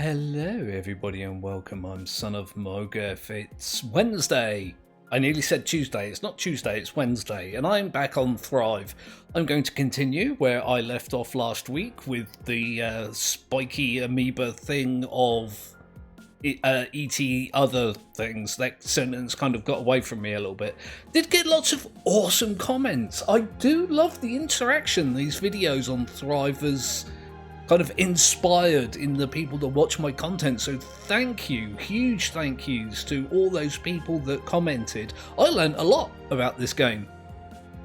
Hello everybody and welcome, I'm Son of Mowgef. It's Wednesday. I nearly said Tuesday, it's not Tuesday, it's Wednesday, and I'm back on Thrive. I'm going to continue where I left off last week with the spiky amoeba thing of ET other things. That sentence kind of got away from me a little bit. Did get lots of awesome comments. I do love the interaction these videos on Thrive has kind of inspired in the people that watch my content, so thank you, huge thank yous to all those people that commented. I learned a lot about this game,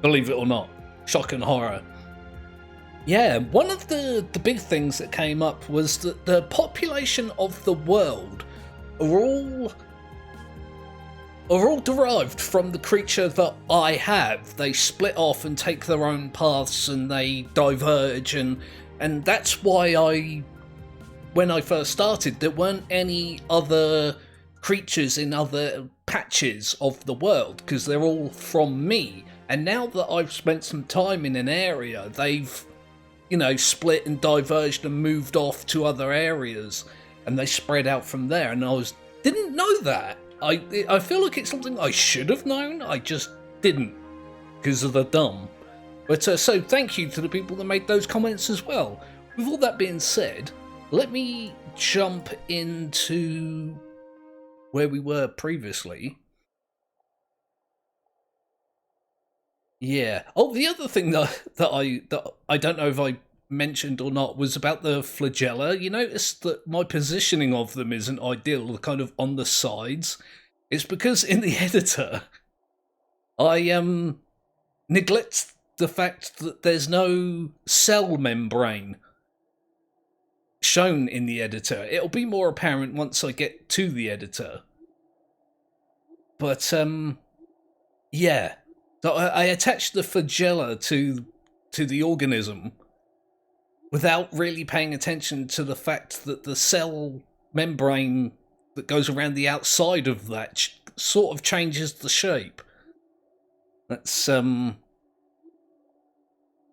believe it or not. Shock and horror. Yeah, one of the big things that came up was that the population of the world are all derived from the creature that I have. They split off and take their own paths and they diverge, and that's why when I first started, there weren't any other creatures in other patches of the world, because they're all from me. And now that I've spent some time in an area, they've, split and diverged and moved off to other areas, and they spread out from there, and didn't know that. I feel like it's something I should have known, I just didn't, because of the dumb. But so thank you to the people that made those comments as well. With all that being said, let me jump into where we were previously. Yeah. Oh, the other thing that I don't know if I mentioned or not was about the flagella. You notice that my positioning of them isn't ideal, kind of on the sides. It's because in the editor, I neglect the fact that there's no cell membrane shown in the editor. It'll be more apparent once I get to the editor. But yeah. So I attached the flagella to the organism without really paying attention to the fact that the cell membrane that goes around the outside of that sort of changes the shape. That's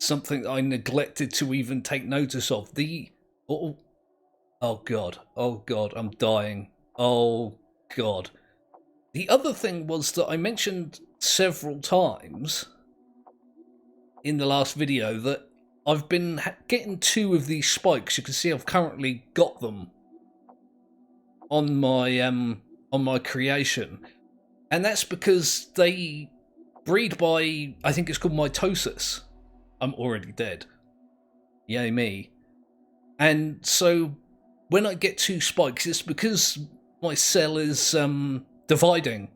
something I neglected to even take notice of. Oh god, I'm dying. Oh god. The other thing was that I mentioned several times in the last video that I've been getting 2 of these spikes. You can see I've currently got them on my creation, and that's because they breed by, I think it's called mitosis. I'm already dead. Yay me. And so when I get 2 spikes, it's because my cell is dividing.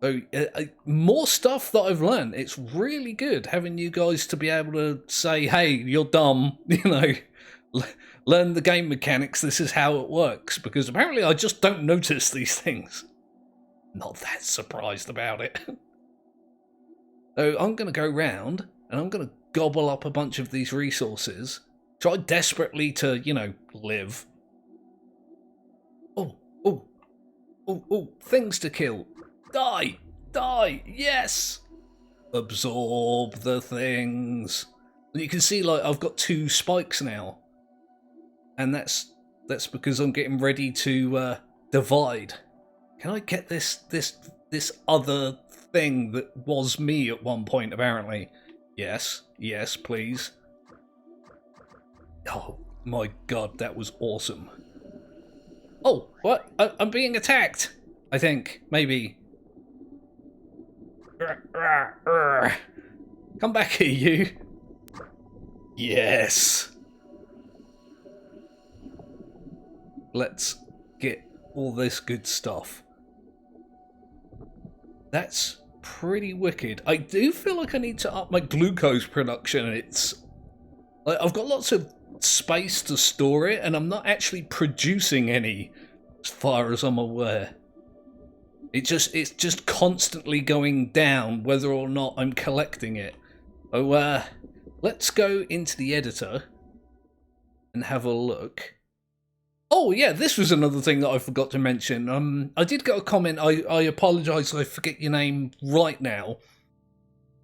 So more stuff that I've learned. It's really good having you guys to be able to say, hey, you're dumb, learn the game mechanics, this is how it works, because apparently I just don't notice these things. Not that surprised about it. So I'm going to go round, and I'm going to gobble up a bunch of these resources. Try desperately to, live. Oh, things to kill. Die! Yes! Absorb the things. You can see, I've got 2 spikes now. And that's because I'm getting ready to divide. Can I get this other thing that was me at one point, apparently? Yes, please. Oh my god, that was awesome. Oh, what? I'm being attacked, I think. Maybe. Come back here, you. Yes. Let's get all this good stuff. That's pretty wicked. I do feel like I need to up my glucose production. It's I've got lots of space to store it, and I'm not actually producing any, as far as I'm aware. It's just constantly going down, whether or not I'm collecting it. So let's go into the editor and have a look. Oh yeah, this was another thing that I forgot to mention. I did get a comment. I apologise, I forget your name right now.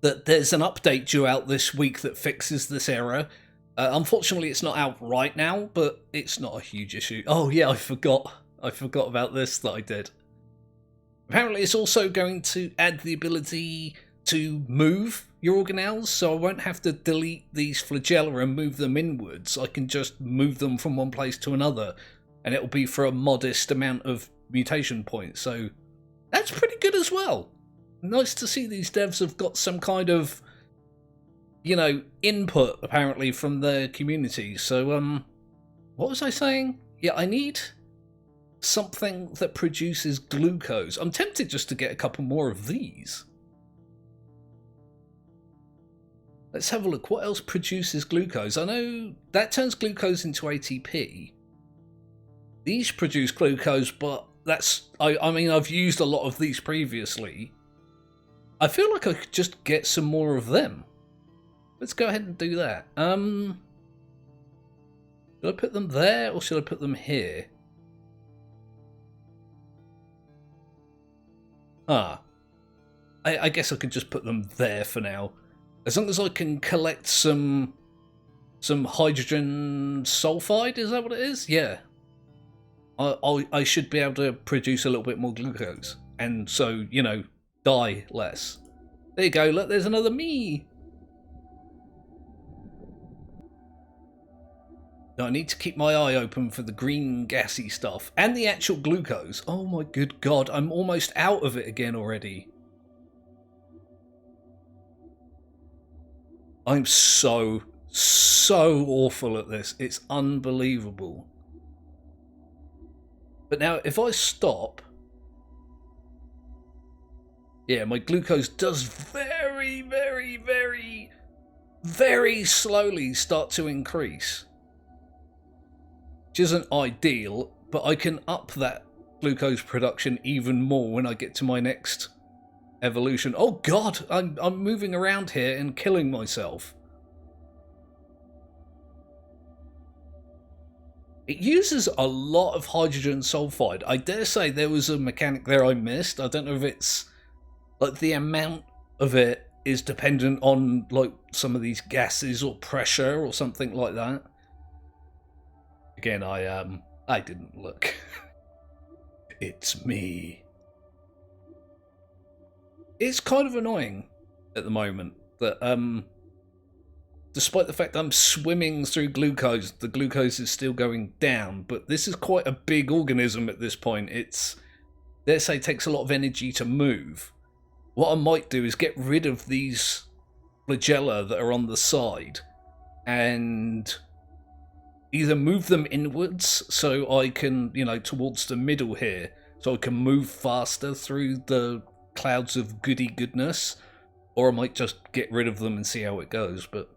That there's an update due out this week that fixes this error. Unfortunately, it's not out right now, but it's not a huge issue. Oh yeah, I forgot. I forgot about this that I did. Apparently, it's also going to add the ability to move your organelles, so I won't have to delete these flagella and move them inwards. I can just move them from one place to another, and it'll be for a modest amount of mutation points. So that's pretty good as well. Nice to see these devs have got some kind of, you know, input apparently from the community. So what was I saying? Yeah, I need something that produces glucose. I'm tempted just to get a couple more of these. Let's have a look. What else produces glucose? I know that turns glucose into ATP. These produce glucose, but that's... I mean, I've used a lot of these previously. I feel like I could just get some more of them. Let's go ahead and do that. Should I put them there or should I put them here? I guess I could just put them there for now. As long as I can collect some hydrogen sulfide, is that what it is? Yeah. I should be able to produce a little bit more glucose. And so, you know, die less. There you go, look, there's another me. Now I need to keep my eye open for the green gassy stuff. And the actual glucose. Oh my good god, I'm almost out of it again already. I'm so awful at this. It's unbelievable. But now, if I stop... Yeah, my glucose does very, very, very, very slowly start to increase. Which isn't ideal, but I can up that glucose production even more when I get to my next evolution. Oh god, I'm moving around here and killing myself. It uses a lot of hydrogen sulfide. I dare say there was a mechanic there I missed. I don't know if it's like the amount of it is dependent on like some of these gases or pressure or something like that. Again, I didn't look. It's me. It's kind of annoying at the moment that despite the fact that I'm swimming through glucose, the glucose is still going down, but this is quite a big organism at this point. It's, let's say, takes a lot of energy to move. What I might do is get rid of these flagella that are on the side and either move them inwards so I can, you know, towards the middle here, so I can move faster through the clouds of goody goodness, or I might just get rid of them and see how it goes. But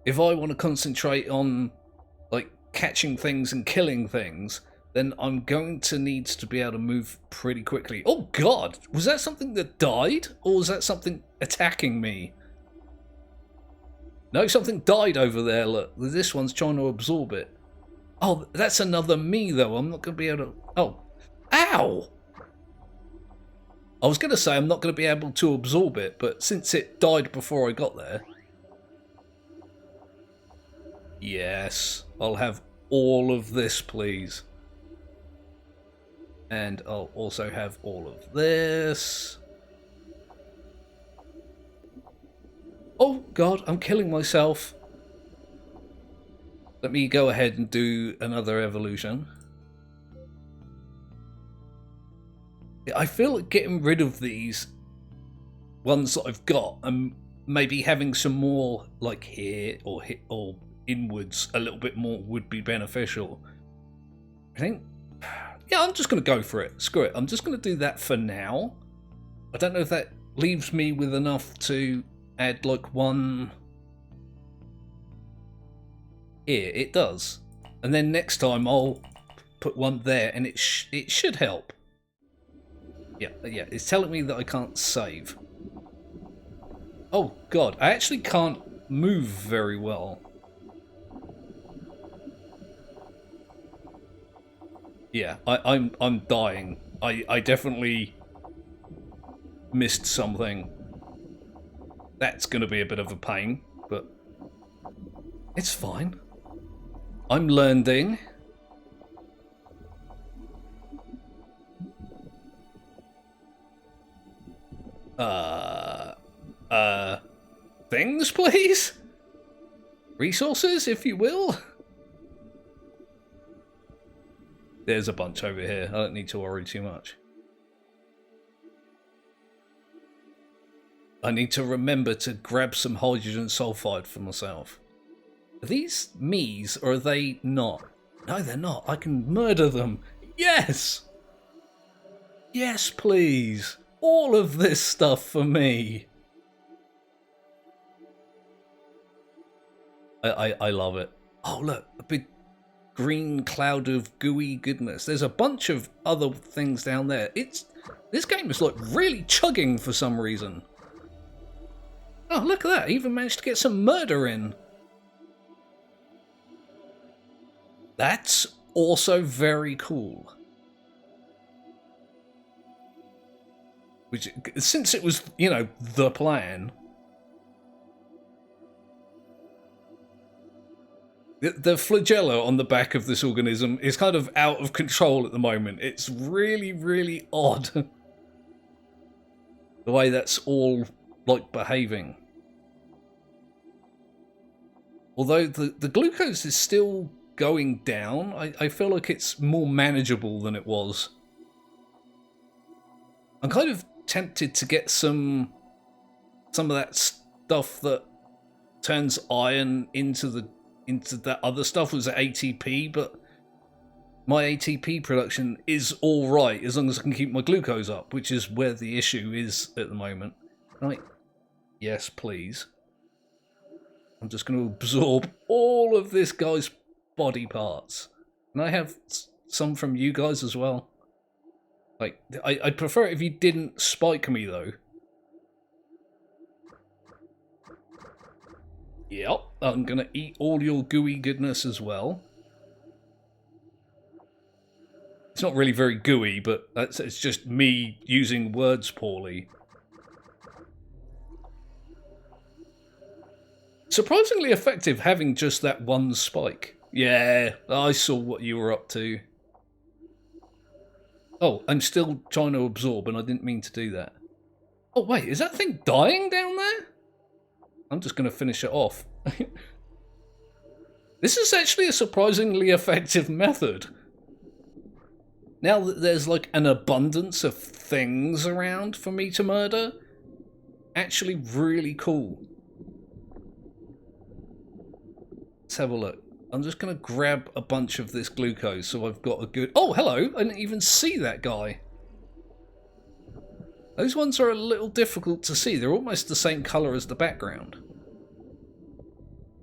if I want to concentrate on like catching things and killing things, then I'm going to need to be able to move pretty quickly. Oh god, was that something that died, or was that something attacking me? No, something died over there, look. This one's trying to absorb it. Oh, that's another me though. I'm not going to be able to... Oh, ow! I was going to say I'm not going to be able to absorb it, but since it died before I got there... Yes, I'll have all of this, please. And I'll also have all of this. Oh god, I'm killing myself. Let me go ahead and do another evolution. I feel like getting rid of these ones that I've got and maybe having some more like here or inwards a little bit more would be beneficial. I think, yeah, I'm just going to go for it. Screw it. I'm just going to do that for now. I don't know if that leaves me with enough to add like one here. It does. And then next time I'll put one there and it should help. Yeah, it's telling me that I can't save. Oh god, I actually can't move very well. Yeah, I'm dying. I definitely missed something. That's going to be a bit of a pain, but It's fine. I'm learning. Things, please? Resources, if you will? There's a bunch over here. I don't need to worry too much. I need to remember to grab some hydrogen sulfide for myself. Are these me's or are they not? No, they're not. I can murder them. Yes! Yes, please. All of this stuff for me. I love it. Oh, look. A big green cloud of gooey goodness. There's a bunch of other things down there. This game is like really chugging for some reason. Oh, look at that. I even managed to get some murder in. That's also very cool. Which, since it was, you know, the plan. The flagella on the back of this organism is kind of out of control at the moment. It's really, really odd. The way that's all, like, behaving. Although the glucose is still going down, I feel like it's more manageable than it was. I'm kind of tempted to get some of that stuff that turns iron into that other stuff. Was ATP, but my ATP production is all right as long as I can keep my glucose up, which is where the issue is at the moment. Right? Yes, please. I'm just going to absorb all of this guy's body parts. And I have some from you guys as well. Like, I'd prefer it if you didn't spike me, though. Yep, I'm going to eat all your gooey goodness as well. It's not really very gooey, but it's just me using words poorly. Surprisingly effective having just that one spike. Yeah, I saw what you were up to. Oh, I'm still trying to absorb, and I didn't mean to do that. Oh, wait, is that thing dying down there? I'm just going to finish it off. This is actually a surprisingly effective method. Now that there's like an abundance of things around for me to murder, actually really cool. Let's have a look. I'm just going to grab a bunch of this glucose so I've got a good... Oh, hello! I didn't even see that guy. Those ones are a little difficult to see. They're almost the same colour as the background.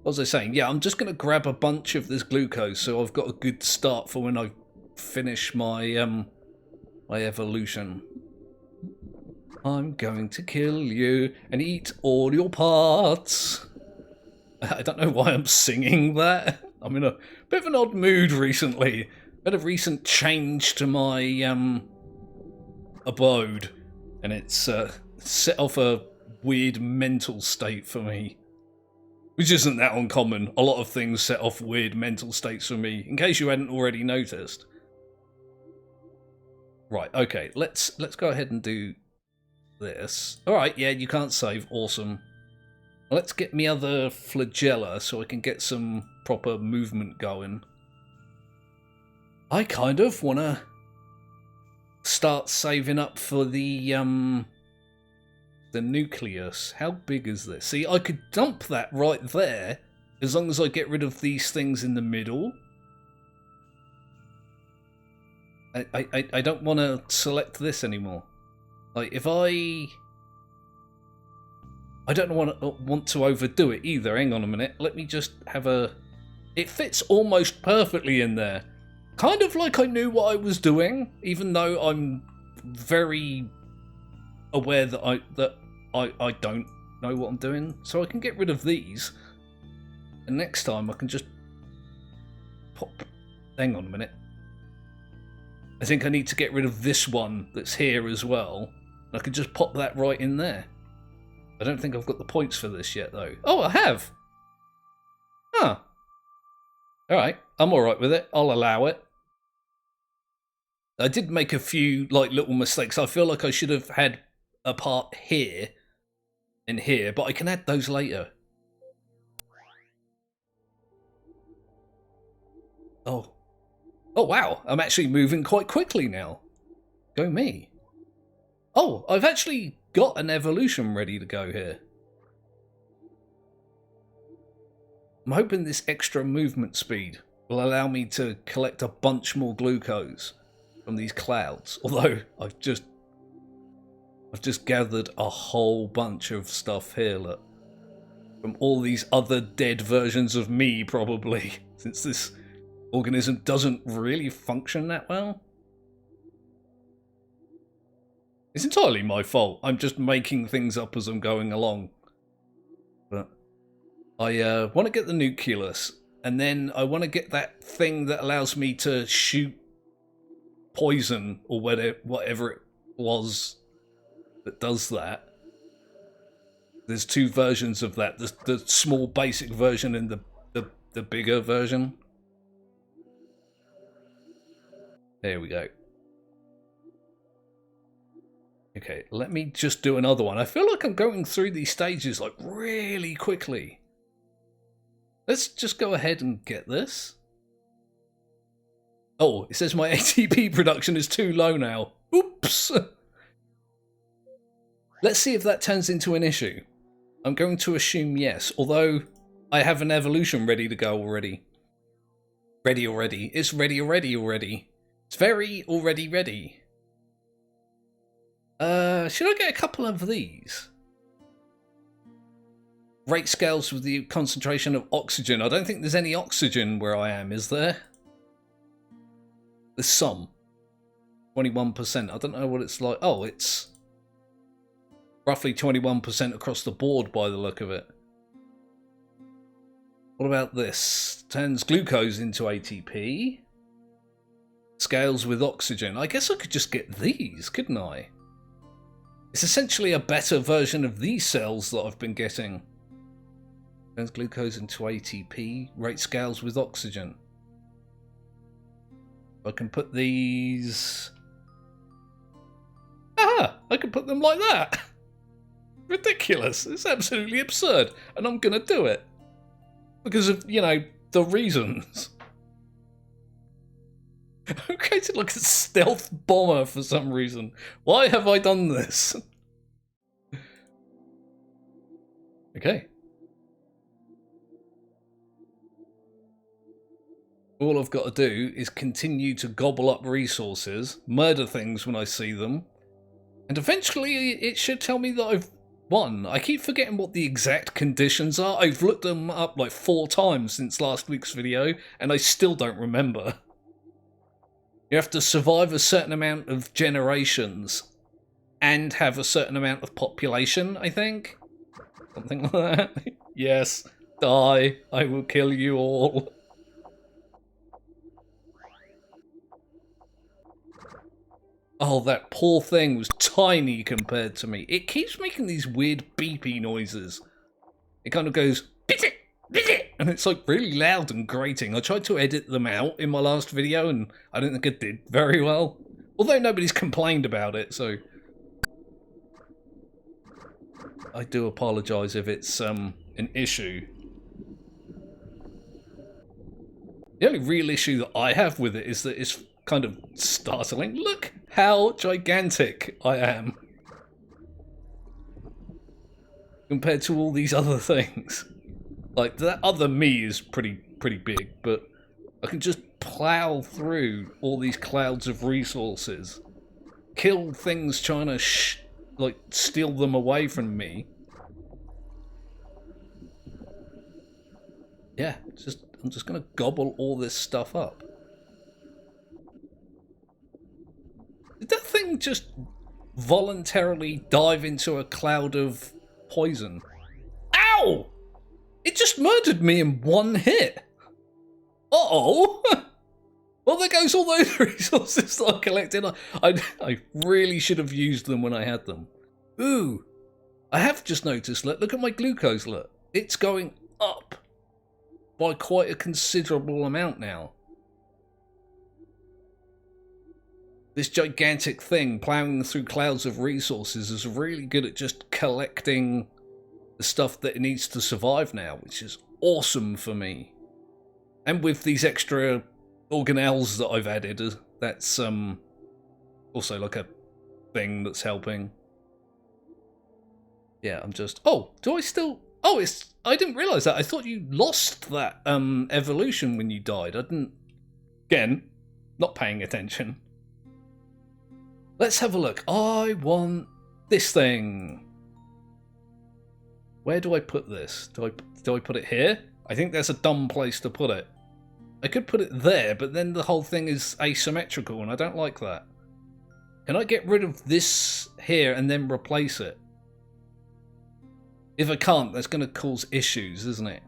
What was I saying? Yeah, I'm just going to grab a bunch of this glucose so I've got a good start for when I finish my my evolution. I'm going to kill you and eat all your parts. I don't know why I'm singing that. I'm in a bit of an odd mood recently. Had a recent change to my abode, and it's set off a weird mental state for me. Which isn't that uncommon. A lot of things set off weird mental states for me, in case you hadn't already noticed. Right, okay, let's go ahead and do this. Alright, yeah, you can't save. Awesome. Let's get me other flagella so I can get some proper movement going. I kind of want to start saving up for the nucleus. How big is this? See, I could dump that right there as long as I get rid of these things in the middle. I don't want to select this anymore. Like, if I don't want to overdo it either. Hang on a minute. Let me just have a... It fits almost perfectly in there. Kind of like I knew what I was doing, even though I'm very aware that I don't know what I'm doing. So I can get rid of these. And next time I can just pop... Hang on a minute. I think I need to get rid of this one that's here as well. I can just pop that right in there. I don't think I've got the points for this yet, though. Oh, I have! Huh. Alright, I'm alright with it. I'll allow it. I did make a few like little mistakes. I feel like I should have had a part here and here, but I can add those later. Oh. Oh wow, I'm actually moving quite quickly now. Go me. Oh, I've actually got an evolution ready to go here. I'm hoping this extra movement speed will allow me to collect a bunch more glucose from these clouds. Although I've just gathered a whole bunch of stuff here, look. From all these other dead versions of me, probably, since this organism doesn't really function that well. It's entirely my fault. I'm just making things up as I'm going along. But I want to get the nucleus, and then I want to get that thing that allows me to shoot poison or whatever it was that does that. There's two versions of that. The small basic version and the bigger version. There we go. Okay, let me just do another one. I feel like I'm going through these stages like really quickly. Let's just go ahead and get this. Oh, it says my ATP production is too low now. Oops. Let's see if that turns into an issue. I'm going to assume yes, although I have an evolution ready to go already. Ready already. It's ready already. It's very already ready. Should I get a couple of these? Rate scales with the concentration of oxygen. I don't think there's any oxygen where I am, is there? There's some. 21%. I don't know what it's like. Oh, it's roughly 21% across the board by the look of it. What about this? Turns glucose into ATP. Scales with oxygen. I guess I could just get these, couldn't I? It's essentially a better version of these cells that I've been getting. Turns glucose into ATP. Rate scales with oxygen. I can put these... Ah! I can put them like that! Ridiculous. It's absolutely absurd. And I'm gonna do it. Because of, you know, the reasons. I'm created like a stealth bomber for some reason. Why have I done this? Okay. All I've got to do is continue to gobble up resources, murder things when I see them, and eventually it should tell me that I've won. I keep forgetting what the exact conditions are. I've looked them up like 4 times since last week's video, and I still don't remember. You have to survive a certain amount of generations and have a certain amount of population, I think. Something like that. Yes, die. I will kill you all. Oh, that poor thing was tiny compared to me. It keeps making these weird beepy noises. It kind of goes, "Bit it," and it's like really loud and grating. I tried to edit them out in my last video and I don't think I did very well. Although nobody's complained about it, so... I do apologise if it's an issue. The only real issue that I have with it is that it's kind of startling. Look how gigantic I am. Compared to all these other things. Like, that other me is pretty big, but I can just plow through all these clouds of resources. Kill things trying to, steal them away from me. Yeah, I'm just gonna gobble all this stuff up. Did that thing just voluntarily dive into a cloud of poison? Ow! It just murdered me in one hit. Uh-oh! Well, there goes all those resources that I collected. I really should have used them when I had them. Ooh! I have just noticed, look at my glucose, look. It's going up. by quite a considerable amount now. This gigantic thing plowing through clouds of resources is really good at just collecting the stuff that it needs to survive now, which is awesome for me. And with these extra organelles that I've added, that's also like a thing that's helping. Yeah, I'm just... Oh, do I still... Oh, it's... I didn't realise that. I thought you lost that evolution when you died. I didn't... Again, not paying attention. Let's have a look. I want this thing. Where do I put this? Do I put it here? I think that's a dumb place to put it. I could put it there, but then the whole thing is asymmetrical, and I don't like that. Can I get rid of this here and then replace it? If I can't, that's going to cause issues, isn't it?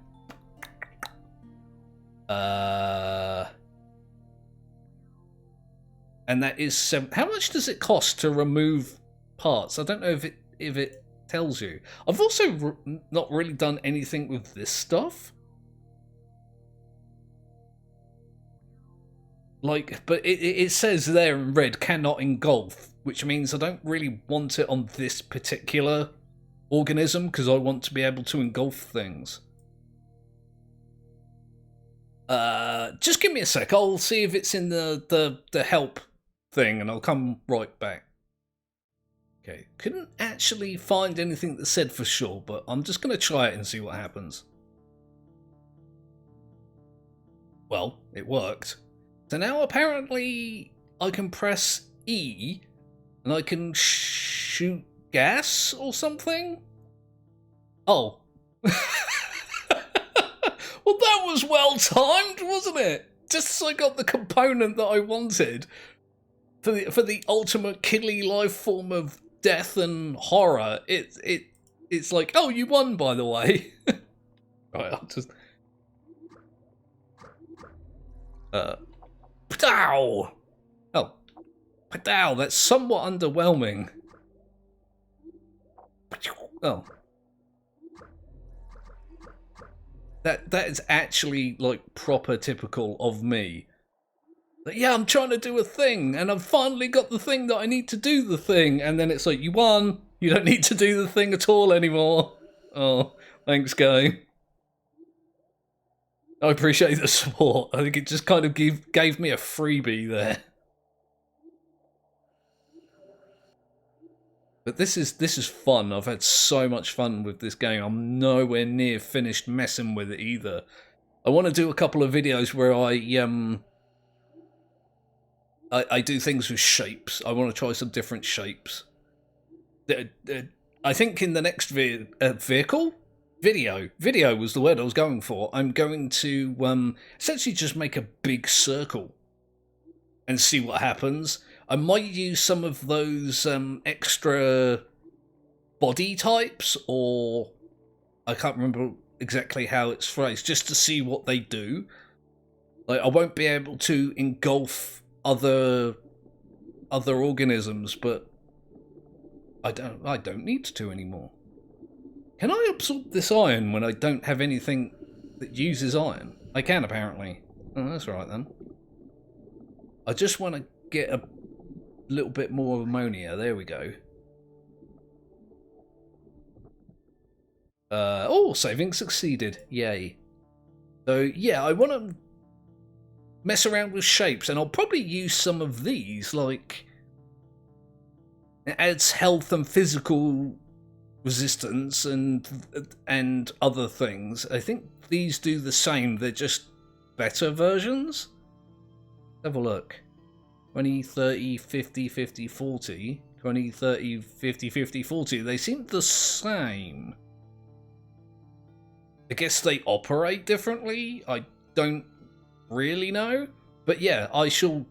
And that is 7. How much does it cost to remove parts? I don't know if it tells you. I've also not really done anything with this stuff. Like, but it says there in red, cannot engulf, which means I don't really want it on this particular organism because I want to be able to engulf things. Just give me a sec. I'll see if it's in the help thing, and I'll come right back. Okay, couldn't actually find anything that said for sure, but I'm just going to try it and see what happens. Well, it worked. So now apparently I can press E and I can shoot gas or something? Oh. Well, that was well timed, wasn't it? Just as I got the component that I wanted for the ultimate killy life form of death and horror. It's like, oh, you won, by the way. Right, I'll just Pow! Oh. Pow, that's somewhat underwhelming. Oh. That is actually, like, proper typical of me. Like, yeah, I'm trying to do a thing, and I've finally got the thing that I need to do the thing, and then it's like, you won, you don't need to do the thing at all anymore. Oh, thanks, guy. I appreciate the support. I think it just kind of gave me a freebie there. But this is fun. I've had so much fun with this game. I'm nowhere near finished messing with it either. I want to do a couple of videos where I do things with shapes. I want to try some different shapes. I think in the next video was the word I was going for. I'm going to essentially just make a big circle and see what happens. I might use some of those extra body types, or I can't remember exactly how it's phrased, just to see what they do. Like, I won't be able to engulf other organisms, but I don't need to anymore. Can I absorb this iron when I don't have anything that uses iron? I can, apparently. Oh, that's right then. I just want to get a little bit more ammonia. There we go. Oh, saving succeeded. Yay. So, yeah, I want to mess around with shapes, and I'll probably use some of these, like, it adds health and physical resistance and other things. I think these do the same, they're just better versions. Have a look. 20, 30, 50, 50, 40. 20, 30, 50, 50, 40. They seem the same. I guess they operate differently. I don't really know. But yeah, I shall...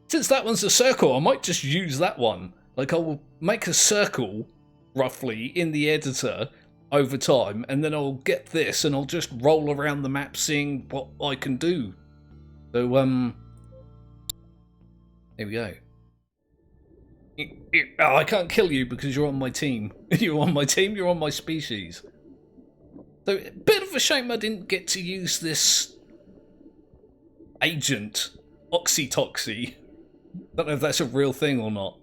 Since that one's a circle, I might just use that one. Like, I'll make a circle, roughly, in the editor over time, and then I'll get this, and I'll just roll around the map seeing what I can do. So, here we go. Oh, I can't kill you because you're on my team. You're on my team, you're on my species. So, a bit of a shame I didn't get to use this agent, Oxytoxy. Don't know if that's a real thing or not.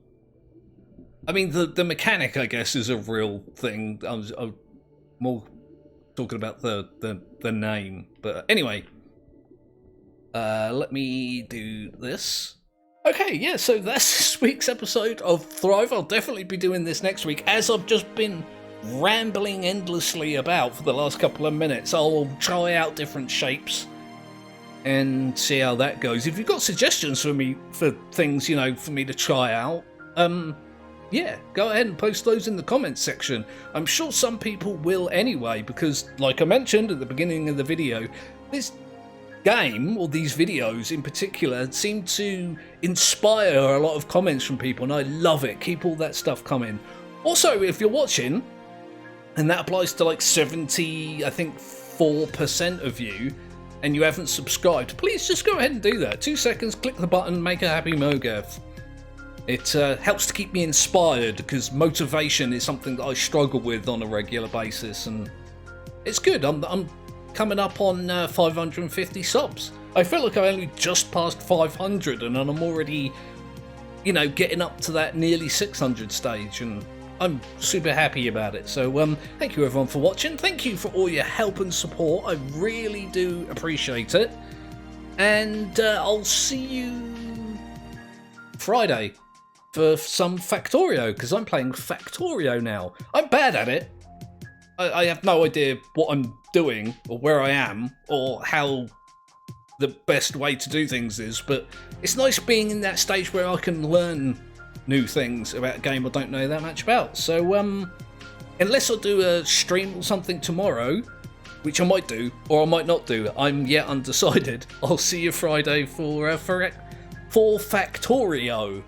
I mean, the mechanic, I guess, is a real thing. I'm more talking about the name. But anyway, let me do this. Okay, yeah, so that's this week's episode of Thrive. I'll definitely be doing this next week, as I've just been rambling endlessly about for the last couple of minutes. I'll try out different shapes and see how that goes. If you've got suggestions for me for things, you know, for me to try out, yeah, go ahead and post those in the comments section. I'm sure some people will anyway, because like I mentioned at the beginning of the video, this game, or these videos in particular, seem to inspire a lot of comments from people, and I love it. Keep all that stuff coming. Also, if you're watching, and that applies to like 70, I think 4% of you, and you haven't subscribed, please just go ahead and do that. 2 seconds, click the button, make a happy Mowgef. It helps to keep me inspired, because motivation is something that I struggle with on a regular basis, and it's good. I'm coming up on 550 subs. I feel like I only just passed 500, and I'm already, you know, getting up to that nearly 600 stage, and I'm super happy about it. So thank you everyone for watching. Thank you for all your help and support. I really do appreciate it. And I'll see you Friday for some Factorio, because I'm playing Factorio now. I'm bad at it. I have no idea what I'm doing, or where I am, or how the best way to do things is, but it's nice being in that stage where I can learn new things about a game I don't know that much about. So unless I do a stream or something tomorrow, which I might do or I might not do, I'm yet undecided, I'll see you Friday for Factorio.